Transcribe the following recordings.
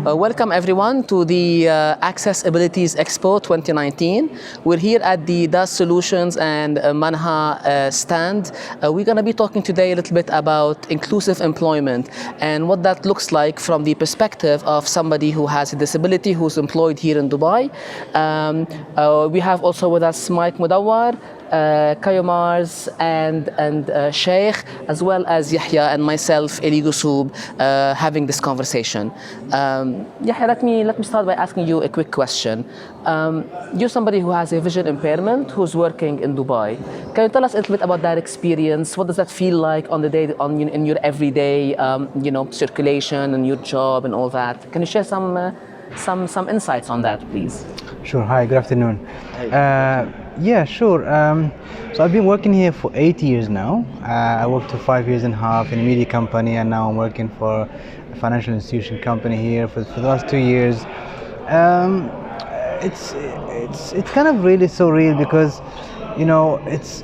Welcome everyone to the AccessAbilities Expo 2019. We're here at the DASS Solutions and Manha stand. We're going to be talking today a little bit about inclusive employment and what that looks like from the perspective of somebody who has a disability who's employed here in Dubai. We have also with us Moudawar, Kayomars and Sheikh, as well as Yahye and myself, Elie Ghoussoub, having this conversation. Yahye, let me start by asking you a quick question. You're somebody who has a vision impairment who's working in Dubai. Can you tell us a little bit about that experience? What does that feel like on the day, in your everyday, circulation and your job and all that? Can you share some insights on that, please? Sure. Hi, good afternoon. Yeah, sure. So I've been working here for 8 years now. I worked for 5 years and a half in a media company, and now I'm working for a financial institution company here for the last 2 years. It's kind of really surreal because, it's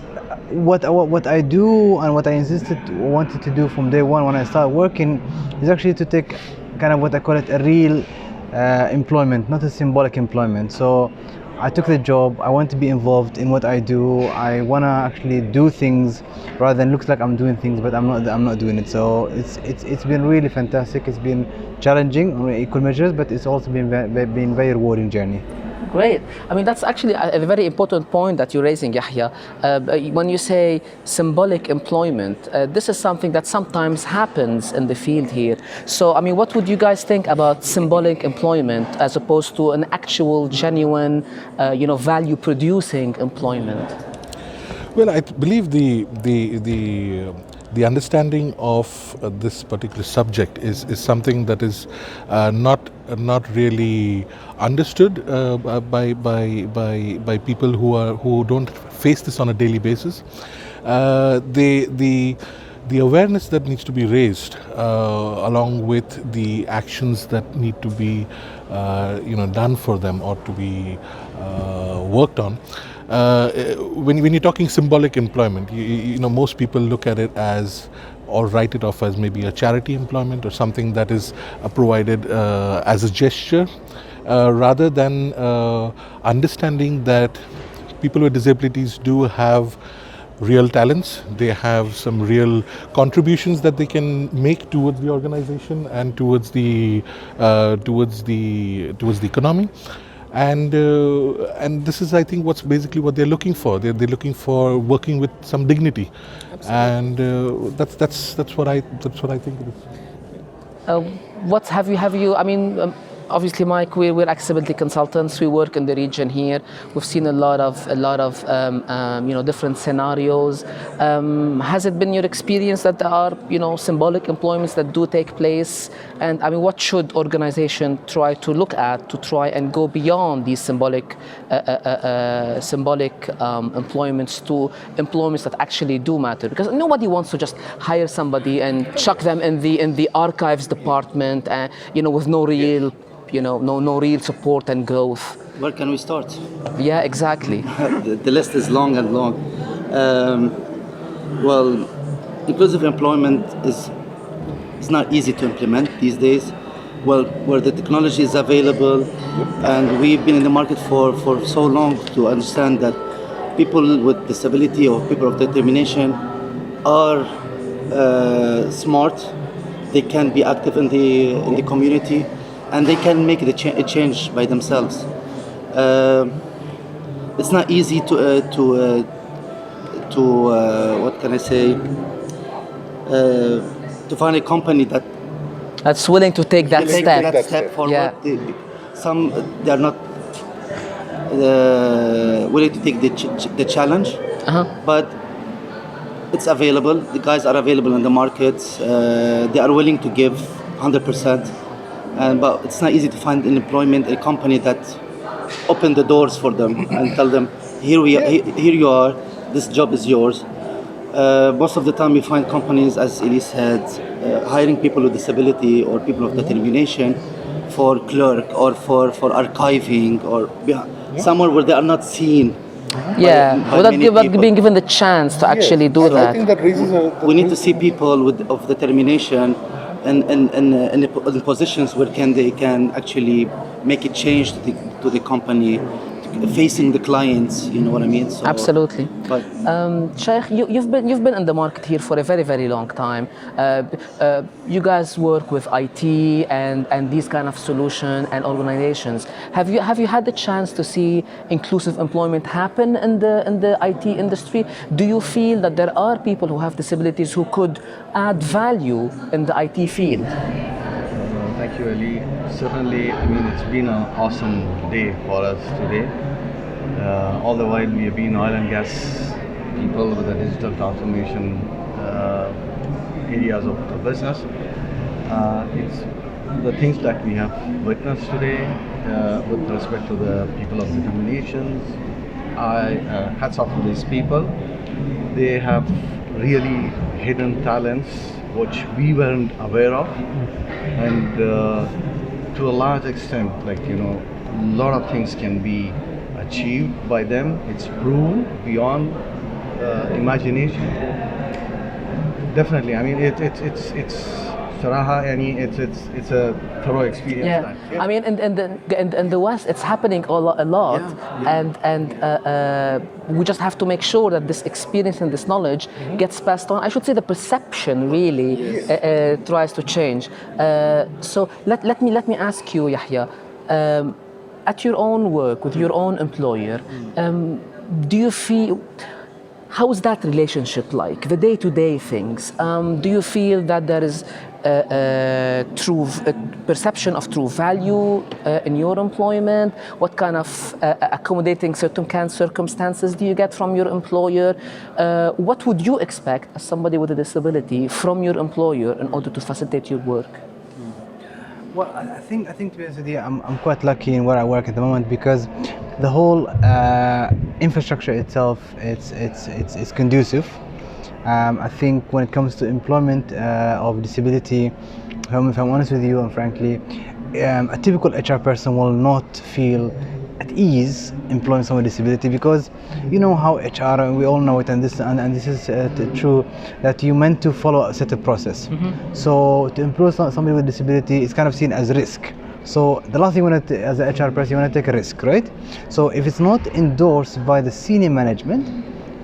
what I do and what I wanted to do from day one when I started working is actually to take kind of what I call it a real employment, not a symbolic employment. So I took the job. I want to be involved in what I do. I want to actually do things rather than looks like I'm doing things, but I'm not doing it. So it's been really fantastic. It's been challenging on equal measures, but it's also been very rewarding journey. Great. I mean, that's actually a very important point that you're raising, Yahye. When you say symbolic employment, this is something that sometimes happens in the field here. So, I mean, what would you guys think about symbolic employment as opposed to an actual, genuine, value-producing employment? Well, I believe the understanding of this particular subject is something that is not really understood by people who don't face this on a daily basis. The awareness that needs to be raised, along with the actions that need to be done for them or to be worked on. When you're talking symbolic employment, most people look at it as, or write it off as maybe a charity employment or something that is provided as a gesture, rather than understanding that people with disabilities do have real talents. They have some real contributions that they can make towards the organization and towards the economy. And this is, I think, what's basically what they're looking for. They're looking for working with some dignity. Absolutely. And that's what I think it is. Have you? I mean. Obviously, Mike, we're accessibility consultants. We work in the region here. We've seen a lot of different scenarios. Has it been your experience that there are symbolic employments that do take place? And I mean, what should organization try to look at to try and go beyond these symbolic employments to employments that actually do matter? Because nobody wants to just hire somebody and chuck them in the archives department, with no real no real support and growth. Where can we start? Yeah, exactly. The list is long and long. Well, inclusive employment is not easy to implement these days. Well, where the technology is available, and we've been in the market for so long to understand that people with disability or people of determination are smart. They can be active in the community, and they can make a change by themselves. It's not easy to what can I say? To find a company that's willing to take that step forward. Yeah. They are not willing to take the challenge, but it's available. The guys are available in the markets. They are willing to give 100%. But it's not easy to find an employment, a company that open the doors for them and tell them, here you are, this job is yours. Most of the time we find companies, as Elie said, hiring people with disability or people of determination for clerk or for archiving or somewhere where they are not seen. Without being given the chance to actually do that. I think that raises we need to see people of determination in positions where they can actually make a change to the company, facing the clients. You know what I mean? So, Absolutely. But Sheikh, you've been in the market here for a very, very long time. You guys work with IT and these kind of solution and organizations. Have you had the chance to see inclusive employment happen in the IT industry? Do you feel that there are people who have disabilities who could add value in the IT field? Thank you, Elie. Certainly, I mean, it's been an awesome day for us today. All the while we have been oil and gas people with the digital transformation areas of the business. It's the things that we have witnessed today with respect to the people of determinations. Hats off to these people. They have really hidden talents which we weren't aware of, and to a large extent, like, you know, a lot of things can be achieved by them. It's proven beyond imagination. Definitely, I mean, it's Saraha, it's a thorough experience. Yeah. I mean, in the West, it's happening a lot, and we just have to make sure that this experience and this knowledge gets passed on. I should say the perception really tries to change. So let me ask you, Yahye, at your own work with your own employer, do you feel? How is that relationship like? The day-to-day things. Do you feel that there is a perception of true value in your employment? What kind of accommodating circumstances do you get from your employer? What would you expect as somebody with a disability from your employer in order to facilitate your work? Well, I think to be honest with you, I'm quite lucky in where I work at the moment, because the whole infrastructure itself it's conducive. I think when it comes to employment of disability, if I'm honest with you and frankly, a typical HR person will not feel at ease employing someone with disability, because you know how HR, and we all know it, and this is true, that you meant to follow a set of process. So to employ somebody with disability is kind of seen as risk. So the last thing you want to, as an HR person, you want to take a risk, right? So if it's not endorsed by the senior management,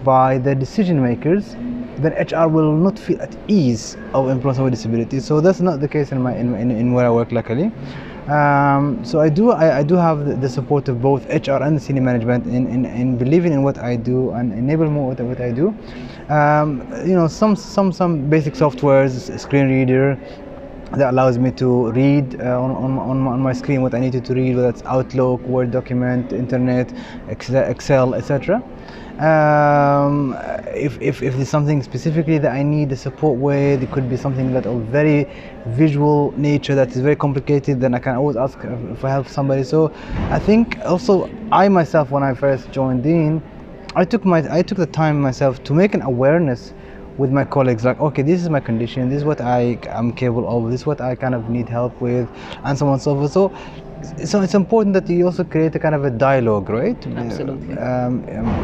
by the decision makers, then HR will not feel at ease of employing someone with disability. So that's not the case in where I work, luckily. So I do have the support of both HR and the senior management in believing in what I do and enable more what I do. You know, some basic softwares, a screen reader that allows me to read on my screen what I needed to read, whether it's Outlook, Word document, Internet, Excel, etc. If there's something specifically that I need the support with, it could be something that of very visual nature that is very complicated, then I can always ask for help somebody. So I think also I myself, when I first joined in, I took the time myself to make an awareness with my colleagues, like, okay, this is my condition, this is what I am capable of, this is what I kind of need help with, and so on and so forth. So it's important that you also create a kind of a dialogue, right? Absolutely.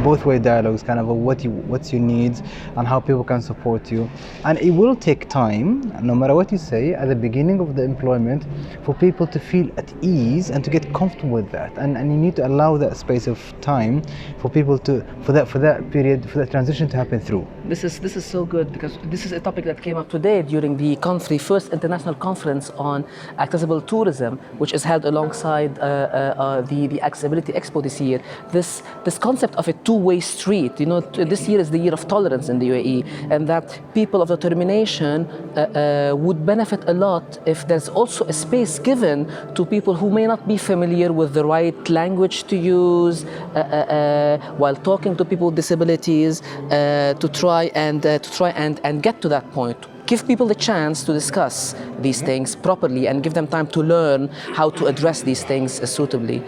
Both way dialogues, kind of what's your needs and how people can support you. And it will take time, no matter what you say, at the beginning of the employment, for people to feel at ease and to get comfortable with that. And you need to allow that space of time for people for that period, for that transition to happen through. This is so good, because this is a topic that came up today during the first international conference on accessible tourism, which is held alongside the Accessibility Expo this year. This concept of a two-way street. You know, this year is the year of tolerance in the UAE, and that people of determination would benefit a lot if there's also a space given to people who may not be familiar with the right language to use while talking to people with disabilities, to try and get to that point. Give people the chance to discuss these things properly and give them time to learn how to address these things suitably.